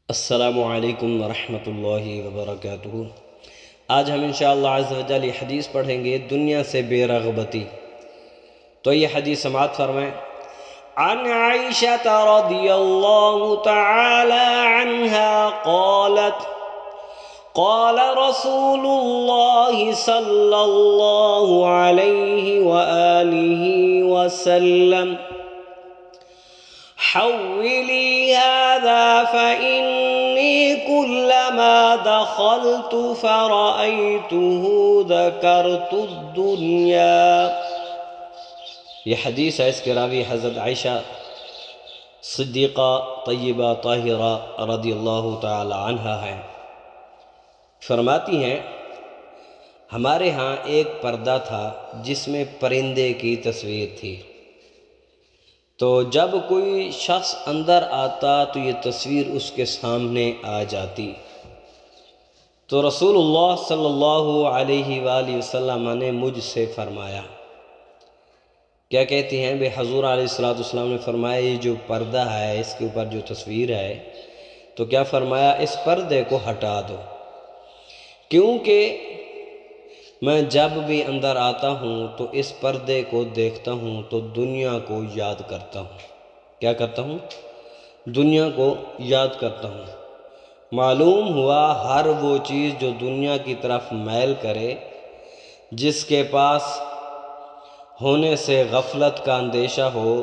السلام علیکم ورحمۃ اللہ وبرکاتہ۔ آج ہم انشاءاللہ عز و جل یہ حدیث پڑھیں گے دنیا سے بے رغبتی۔ تو یہ حدیث سماعت فرمائیں۔ عن عائشہ رضی اللہ تعالی عنہا قالت قال رسول اللہ صلی اللہ علیہ وآلہ وسلم حولي هذا فإني كلما دخلت فرأيته ذكرت الدنيا۔ یہ حدیث ہے، اس کے راوی حضرت عائشہ صدیقہ طیبہ طاہرہ رضی اللہ تعالی عنہا ہے۔ فرماتی ہیں ہمارے ہاں ایک پردہ تھا جس میں پرندے کی تصویر تھی، تو جب کوئی شخص اندر آتا تو یہ تصویر اس کے سامنے آ جاتی، تو رسول اللہ صلی اللہ علیہ وآلہ وسلم نے مجھ سے فرمایا، کیا کہتی ہیں بے حضور علیہ السلام نے فرمایا یہ جو پردہ ہے اس کے اوپر جو تصویر ہے، تو کیا فرمایا اس پردے کو ہٹا دو، کیونکہ میں جب بھی اندر آتا ہوں تو اس پردے کو دیکھتا ہوں تو دنیا کو یاد کرتا ہوں۔ کیا کرتا ہوں؟ دنیا کو یاد کرتا ہوں۔ معلوم ہوا ہر وہ چیز جو دنیا کی طرف میل کرے، جس کے پاس ہونے سے غفلت کا اندیشہ ہو،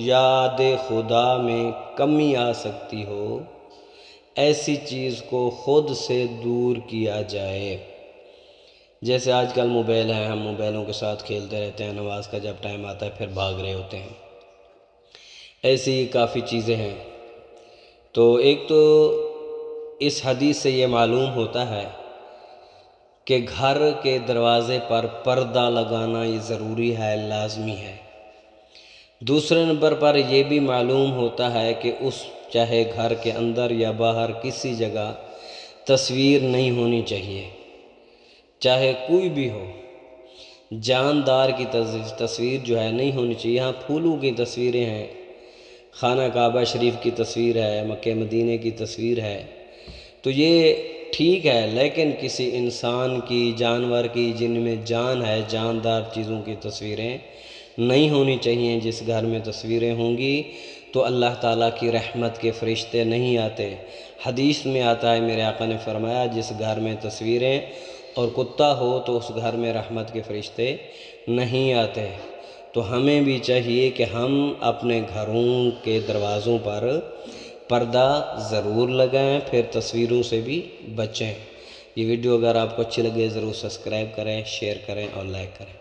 یاد خدا میں کمی آ سکتی ہو، ایسی چیز کو خود سے دور کیا جائے۔ جیسے آج کل موبائل ہیں، ہم موبائلوں کے ساتھ کھیلتے رہتے ہیں، نماز کا جب ٹائم آتا ہے پھر بھاگ رہے ہوتے ہیں، ایسی کافی چیزیں ہیں۔ تو ایک تو اس حدیث سے یہ معلوم ہوتا ہے کہ گھر کے دروازے پر پردہ لگانا یہ ضروری ہے، لازمی ہے۔ دوسرے نمبر پر یہ بھی معلوم ہوتا ہے کہ چاہے گھر کے اندر یا باہر کسی جگہ تصویر نہیں ہونی چاہیے، چاہے کوئی بھی ہو، جاندار کی تصویر جو ہے نہیں ہونی چاہیے۔ یہاں پھولوں کی تصویریں ہیں، خانہ کعبہ شریف کی تصویر ہے، مکہ مدینہ کی تصویر ہے، تو یہ ٹھیک ہے، لیکن کسی انسان کی، جانور کی، جن میں جان ہے، جاندار چیزوں کی تصویریں نہیں ہونی چاہیے۔ جس گھر میں تصویریں ہوں گی تو اللہ تعالیٰ کی رحمت کے فرشتے نہیں آتے۔ حدیث میں آتا ہے میرے آقا نے فرمایا جس گھر میں تصویریں اور کتا ہو تو اس گھر میں رحمت کے فرشتے نہیں آتے۔ تو ہمیں بھی چاہیے کہ ہم اپنے گھروں کے دروازوں پر پردہ ضرور لگائیں، پھر تصویروں سے بھی بچیں۔ یہ ویڈیو اگر آپ کو اچھی لگے ضرور سبسکرائب کریں، شیئر کریں اور لائک کریں۔